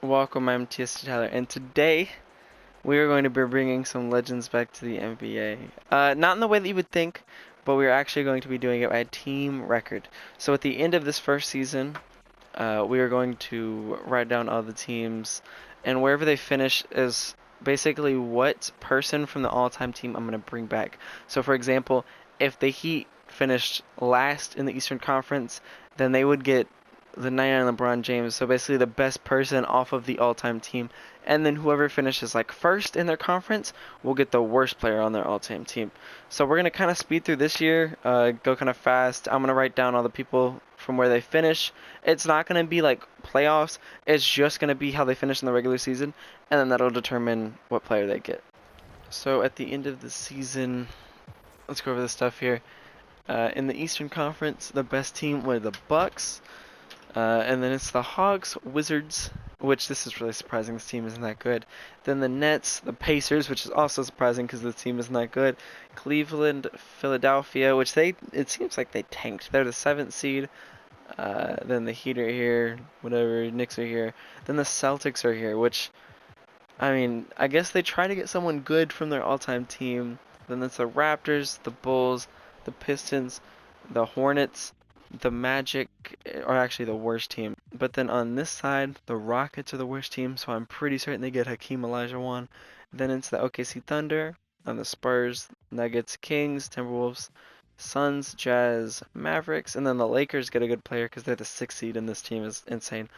Welcome, I'm TS Tyler, and today we are going to be bringing some legends back to the NBA. Not in the way that you would think, but we are actually going to be doing it by team record. So at the end of this first season, we are going to write down all the teams, and wherever they finish is basically what person from the all-time team I'm going to bring back. So for example, if the Heat finished last in the Eastern Conference, then they would get the 99 LeBron James, so basically the best person off of the all-time team. And then whoever finishes like first in their conference will get the worst player on their all-time team. So we're gonna kind of speed through this year, go kind of fast. I'm gonna write down all the people from where they finish. It's not gonna be like playoffs. It's just gonna be how they finish in the regular season, and then that'll determine what player they get. So at the end of the season, let's go over this stuff here. In the Eastern Conference, the best team were the Bucks. And then it's the Hawks, Wizards, which this is really surprising. This team isn't that good. Then the Nets, the Pacers, which is also surprising because the team isn't that good. Cleveland, Philadelphia, which it seems like they tanked. They're the seventh seed. Then the Heat are here, whatever. Knicks are here. Then the Celtics are here, which I mean, I guess they try to get someone good from their all-time team. Then it's the Raptors, the Bulls, the Pistons, the Hornets, the Magic are actually the worst team. But then on this side, the Rockets are the worst team, so I'm pretty certain they get Hakeem Olajuwon. Then it's the OKC Thunder, and the Spurs, Nuggets, Kings, Timberwolves, Suns, Jazz, Mavericks, and then the Lakers get a good player because they're the sixth seed, and this team is insane.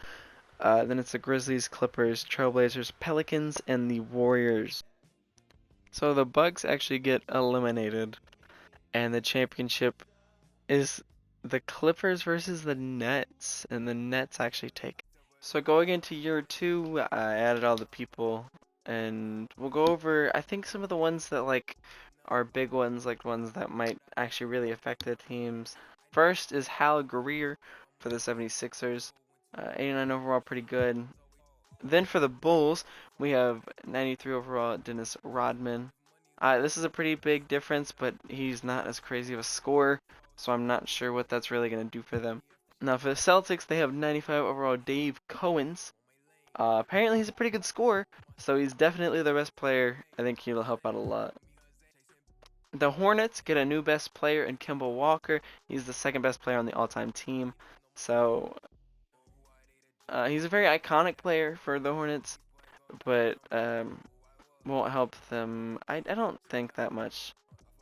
Then it's the Grizzlies, Clippers, Trailblazers, Pelicans, and the Warriors. So the Bucks actually get eliminated, and the championship is the Clippers versus the Nets, and the Nets actually take it. So going into year two, I added all the people, and we'll go over, I think, some of the ones that like are big ones, like ones that might actually really affect the teams. First is Hal Greer for the 76ers. 89 overall, pretty good. Then for the Bulls, we have 93 overall, Dennis Rodman. This is a pretty big difference, but he's not as crazy of a scorer, so I'm not sure what that's really going to do for them. Now for the Celtics, they have 95 overall, Dave Cowens. Apparently he's a pretty good scorer, so he's definitely their best player. I think he'll help out a lot. The Hornets get a new best player in Kemba Walker. He's the second best player on the all-time team. So he's a very iconic player for the Hornets, but won't help them. I don't think that much.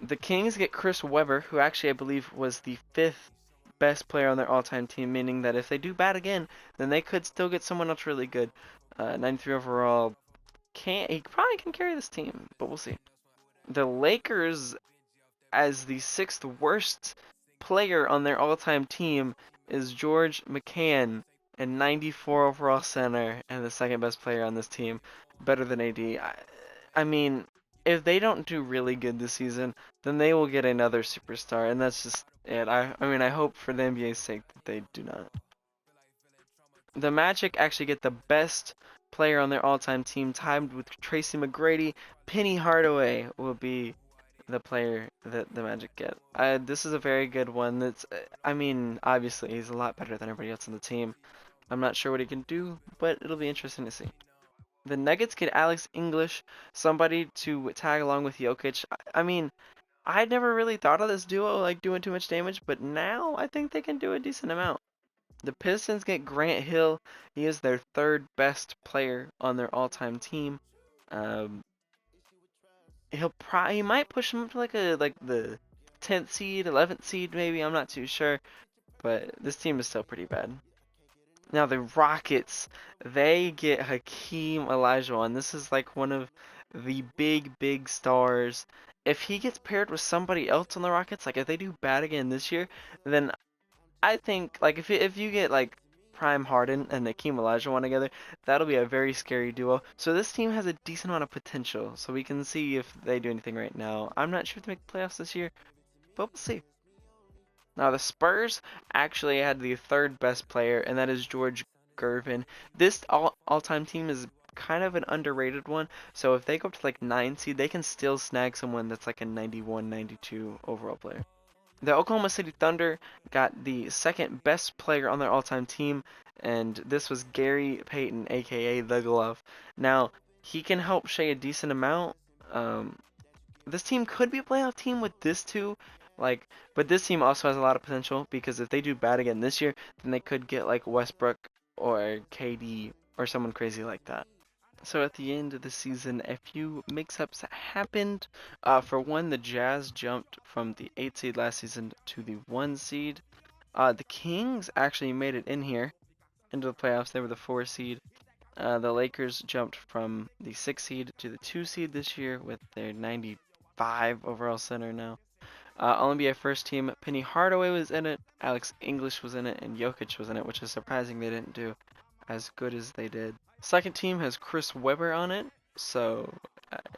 The Kings get Chris Webber, who actually I believe was the fifth best player on their all-time team, meaning that if they do bad again, then they could still get someone else really good. 93 overall. He probably can carry this team, but we'll see. The Lakers, as the sixth worst player on their all-time team, is George McCann, and 94 overall center, and the second best player on this team, better than AD. I mean, if they don't do really good this season, then they will get another superstar, and that's just it. I mean, I hope for the NBA's sake that they do not. The Magic actually get the best player on their all-time team, timed with Tracy McGrady. Penny Hardaway will be the player that the Magic get. This is a very good one. I mean, obviously he's a lot better than everybody else on the team. I'm not sure what he can do, but it'll be interesting to see. The Nuggets get Alex English, somebody to tag along with Jokic. I mean, I'd never really thought of this duo like doing too much damage, but now I think they can do a decent amount. The Pistons get Grant Hill. He is their third best player on their all-time team. Um, he might push him up to like the 10th seed, 11th seed maybe. I'm not too sure, but this team is still pretty bad. Now the Rockets, they get Hakeem Olajuwon. This is like one of the big stars. If he gets paired with somebody else on the Rockets, like if they do bad again this year, then I think like if you get like Prime Harden and Hakeem Olajuwon together, that'll be a very scary duo. So this team has a decent amount of potential. So we can see if they do anything right now. I'm not sure if they make the playoffs this year, but we'll see. Now the Spurs actually had the third best player, and that is George Gervin. This all-time team is kind of an underrated one, so if they go up to like 9 seed, they can still snag someone that's like a 91, 92 overall player. The Oklahoma City Thunder got the second best player on their all-time team, and this was Gary Payton, aka The Glove. Now, he can help Shea a decent amount. Um, this team could be a playoff team with this too, like, but this team also has a lot of potential because if they do bad again this year, then they could get like Westbrook or KD or someone crazy like that. So at the end of the season, a few mix-ups happened. For one, the Jazz jumped from the 8 seed last season to the 1 seed. The Kings actually made it in here into the playoffs. They were the 4 seed. The Lakers jumped from the 6 seed to the 2 seed this year with their 95 overall center now. All-NBA first team, Penny Hardaway was in it, Alex English was in it, and Jokic was in it, which is surprising they didn't do as good as they did. Second team has Chris Webber on it, so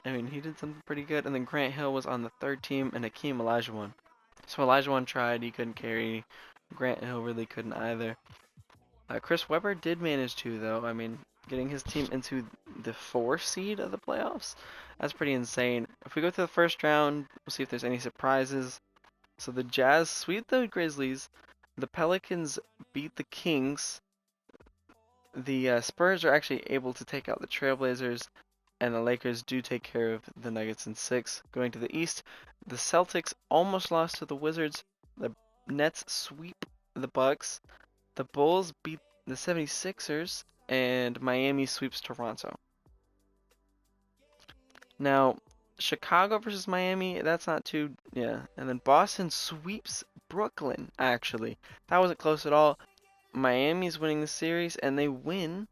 I mean he did something pretty good. And then Grant Hill was on the third team, and Hakeem Olajuwon. So Olajuwon tried, he couldn't carry. Grant Hill really couldn't either. Chris Webber did manage to though. I mean, getting his team into the 4 seed of the playoffs, that's pretty insane. If we go to the first round, we'll see if there's any surprises. So the Jazz sweep the Grizzlies. The Pelicans beat the Kings. The Spurs are actually able to take out the Trailblazers, and the Lakers do take care of the Nuggets in 6. Going to the East, the Celtics almost lost to the Wizards. The Nets sweep the Bucks. The Bulls beat the 76ers, and Miami sweeps Toronto. Now, Chicago versus Miami, that's not too, yeah. And then Boston sweeps Brooklyn, actually. That wasn't close at all. Miami's winning the series, and they win.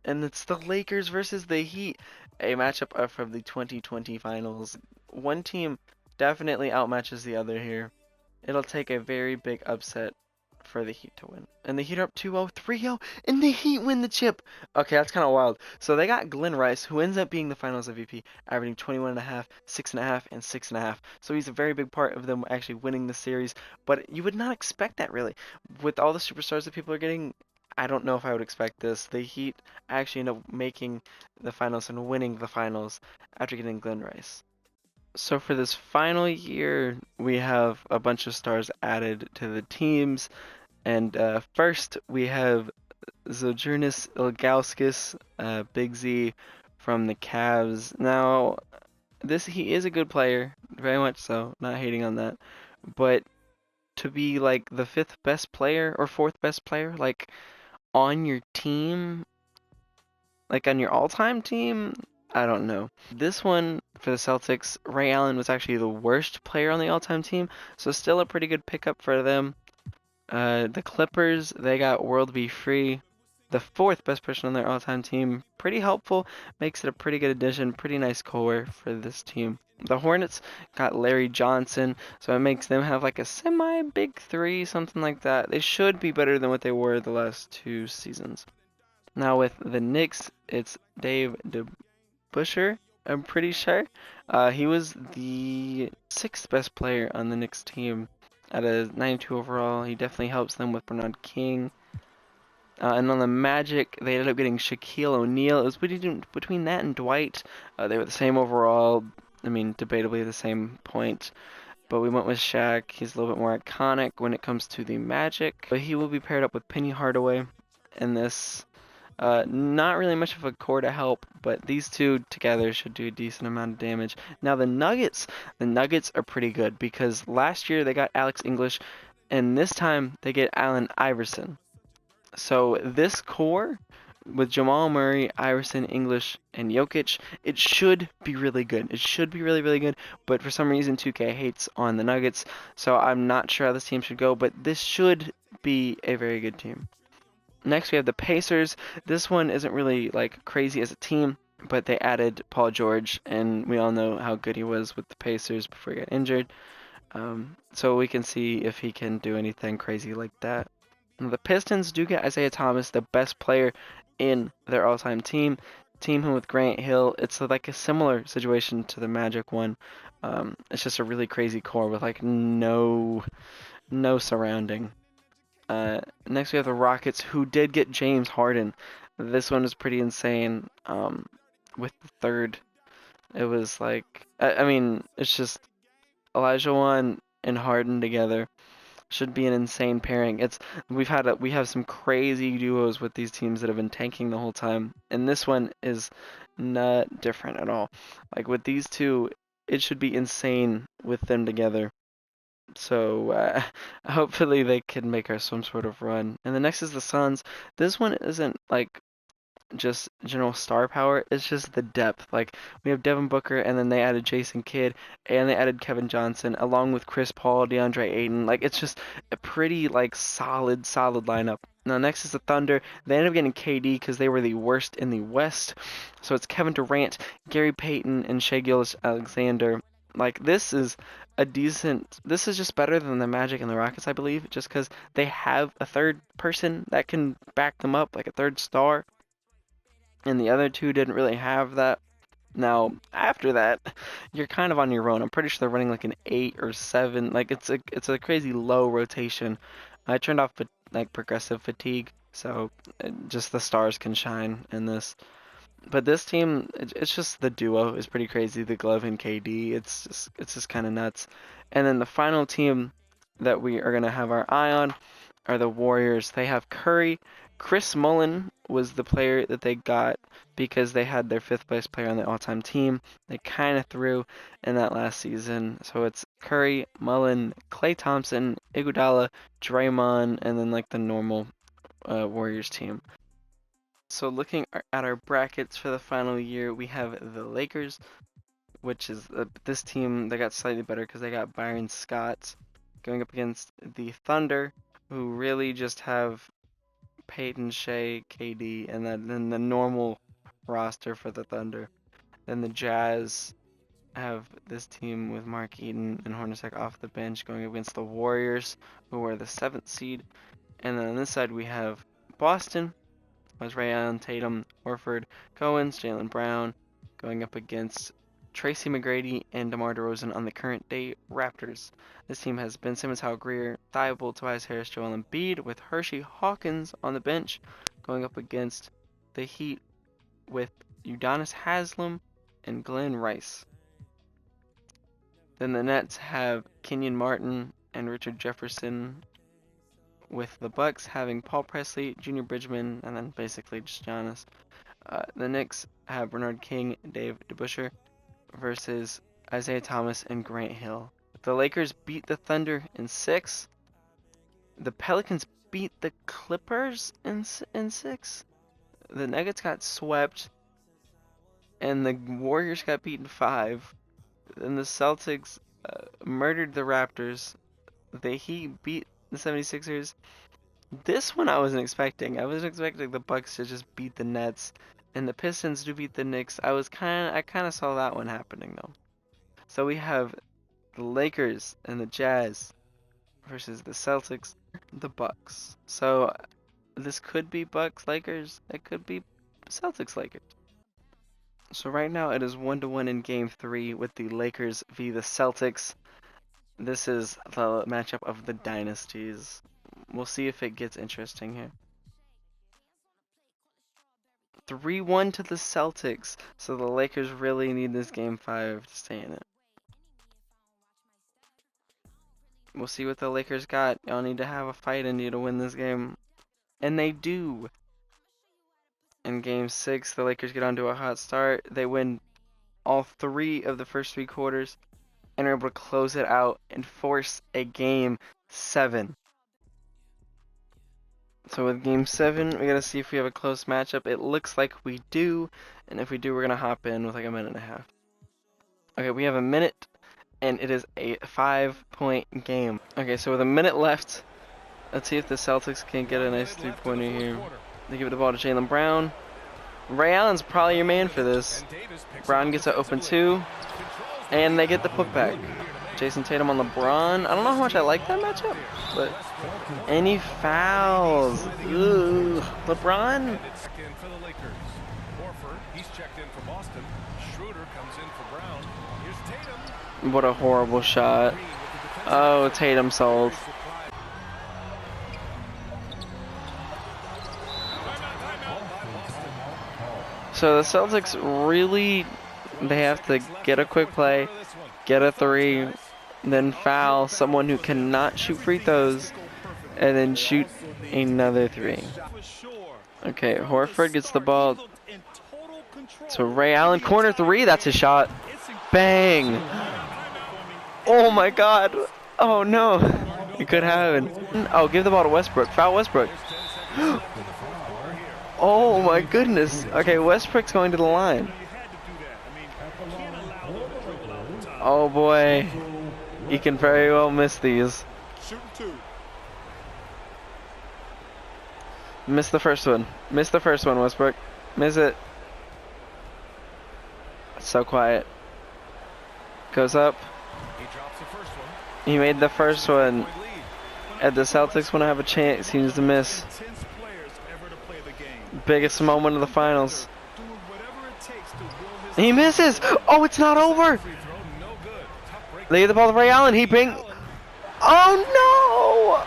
And it's the Lakers versus the Heat, a matchup from the 2020 finals. One team definitely outmatches the other here. It'll take a very big upset for the Heat to win. And the Heat are up 2-0, 3-0, and the Heat win the chip. Okay, that's kind of wild. So they got Glenn Rice, who ends up being the finals MVP, averaging 21.5, 6.5, and 6.5. So he's a very big part of them actually winning the series. But you would not expect that, really. With all the superstars that people are getting, I don't know if I would expect this. The Heat actually end up making the finals and winning the finals after getting Glenn Rice. So for this final year, we have a bunch of stars added to the teams. And first, we have Zydrunas Ilgauskas, Big Z from the Cavs. Now, he is a good player, very much so, not hating on that. But to be like the 5th best player or 4th best player, like on your team, like on your all-time team, I don't know. This one for the Celtics, Ray Allen was actually the worst player on the all-time team, so still a pretty good pickup for them. The Clippers, they got World B. Free, the 4th best person on their all-time team. Pretty helpful, makes it a pretty good addition, pretty nice core for this team. The Hornets got Larry Johnson, so it makes them have like a semi-big 3, something like that. They should be better than what they were the last 2 seasons. Now with the Knicks, it's Dave DeBusschere, I'm pretty sure. He was the 6th best player on the Knicks team at a 92 overall. He definitely helps them with Bernard King. And on the Magic, they ended up getting Shaquille O'Neal. It was between that and Dwight. They were the same overall. I mean, debatably the same point. But we went with Shaq. He's a little bit more iconic when it comes to the Magic. But he will be paired up with Penny Hardaway in this. Not really much of a core to help, but these two together should do a decent amount of damage. Now the Nuggets are pretty good because last year they got Alex English, and this time they get Allen Iverson. So this core with Jamal Murray, Iverson, English, and Jokic, it should be really good. It should be really, really good, but for some reason 2K hates on the Nuggets, so I'm not sure how this team should go, but this should be a very good team. Next, we have the Pacers. This one isn't really like crazy as a team, but they added Paul George, and we all know how good he was with the Pacers before he got injured. So we can see if he can do anything crazy like that. And the Pistons do get Isaiah Thomas, the best player in their all-time team. Team him with Grant Hill. It's like a similar situation to the Magic one. It's just a really crazy core with like no surrounding. Next we have the Rockets, who did get James Harden. This one is pretty insane. With the 3rd, it was like, I mean, it's just Olajuwon, and Harden together should be an insane pairing. We have some crazy duos with these teams that have been tanking the whole time, and this one is not different at all. Like with these two, it should be insane with them together. So hopefully they can make us some sort of run. And the next is the Suns. This one isn't like just general star power. It's just the depth. Like we have Devin Booker, and then they added Jason Kidd, and they added Kevin Johnson, along with Chris Paul, DeAndre Ayton. Like it's just a pretty like solid lineup. Now next is the Thunder. They ended up getting KD because they were the worst in the West. So it's Kevin Durant, Gary Payton, and Shai Gilgeous-Alexander. Like this is this is just better than the Magic and the Rockets, I believe, just because they have a third person that can back them up, like a third star. And the other two didn't really have that. Now, after that, you're kind of on your own. I'm pretty sure they're running like an 8 or 7. Like it's a crazy low rotation. I turned off like progressive fatigue, so just the stars can shine in this. But this team, it's just the duo is pretty crazy. The Glove and KD, it's just kind of nuts. And then the final team that we are gonna have our eye on are the Warriors. They have Curry. Chris Mullin was the player that they got because they had their 5th place player on the all-time team. They kind of threw in that last season. So it's Curry, Mullin, Klay Thompson, Iguodala, Draymond, and then like the normal Warriors team. So looking at our brackets for the final year, we have the Lakers, which is this team. They got slightly better because they got Byron Scott going up against the Thunder, who really just have Peyton, Shea, KD, and then the normal roster for the Thunder. Then the Jazz have this team with Mark Eaton and Hornacek off the bench going against the Warriors, who are the 7th seed. And then on this side we have Boston, with Ray Allen, Tatum, Horford, Coens, Jaylen Brown, going up against Tracy McGrady and DeMar DeRozan on the current day Raptors. This team has Ben Simmons, Hal Greer, Thibault, Tobias Harris, Joel Embiid, with Hershey Hawkins on the bench, going up against the Heat with Udonis Haslem and Glenn Rice. Then the Nets have Kenyon Martin and Richard Jefferson, with the Bucks having Paul Presley, Junior Bridgman, and then basically just Giannis. The Knicks have Bernard King, Dave DeBusschere versus Isaiah Thomas and Grant Hill. The Lakers beat the Thunder in 6. The Pelicans beat the Clippers in 6. The Nuggets got swept, and the Warriors got beaten 5. And the Celtics murdered the Raptors. The Heat beat the 76ers. This one I wasn't expecting. I was expecting the Bucks to just beat the Nets and the Pistons to beat the Knicks. I kind of saw that one happening though. So we have the Lakers and the Jazz versus the Celtics, the Bucks. So this could be Bucks Lakers. It could be Celtics Lakers. So right now it is 1-1 in Game 3 with the Lakers v the Celtics. This is the matchup of the dynasties. We'll see if it gets interesting here. 3-1 to the Celtics. So the Lakers really need this Game 5 to stay in it. We'll see what the Lakers got. Y'all need to have a fight in you to win this game. And they do. In Game 6, the Lakers get onto a hot start. They win all 3 of the first 3 quarters and are able to close it out and force a Game 7. So with Game 7, we gotta see if we have a close matchup. It looks like we do, and if we do, we're gonna hop in with like a minute and a half. Okay, we have a minute, and it is a 5-point game. Okay, so with a minute left, let's see if the Celtics can get a nice 3-pointer here. They give the ball to Jaylen Brown. Ray Allen's probably your man for this. Brown gets an open 2, and they get the putback. Jason Tatum on LeBron. I don't know how much I like that matchup, but any fouls? Ooh, LeBron. What a horrible shot. Oh, Tatum sold. So the Celtics really, they have to get a quick play, get a 3, then foul someone who cannot shoot free throws, and then shoot another 3. Okay, Horford gets the ball to Ray Allen. Corner 3, that's a shot. Bang! Oh my god! Oh no! It could happen. Oh, give the ball to Westbrook. Foul Westbrook. Oh my goodness. Okay, Westbrook's going to the line. Oh boy. He can very well miss these. Miss the first one. Miss the first one, Westbrook. Miss it. So quiet. Goes up. He made the first one. And the Celtics want to have a chance. He needs to miss. Biggest moment of the finals. He misses. Oh, it's not over. They get the ball to Ray Allen. He bring. Oh no!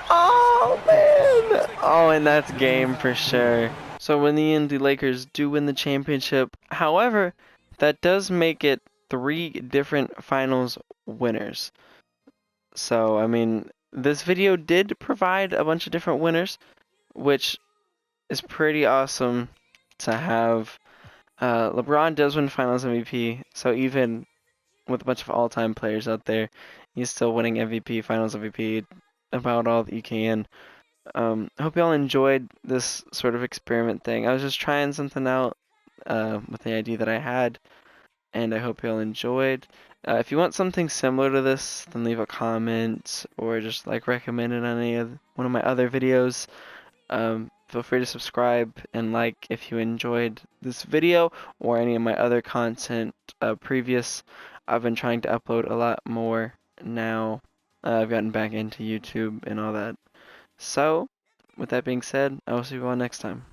Oh man! Oh, and that's game for sure. So in the end, the Lakers do win the championship. However, that does make it 3 different finals winners. So I mean, this video did provide a bunch of different winners, which is pretty awesome to have. LeBron does win Finals MVP, so even with a bunch of all-time players out there, he's still winning MVP, Finals MVP, about all that you can. I hope y'all enjoyed this sort of experiment thing. I was just trying something out with the idea that I had, and I hope y'all enjoyed. If you want something similar to this, then leave a comment or just like recommend it on one of my other videos. Feel free to subscribe and like if you enjoyed this video or any of my other content previous. I've been trying to upload a lot more now. I've gotten back into YouTube and all that. So, with that being said, I will see you all next time.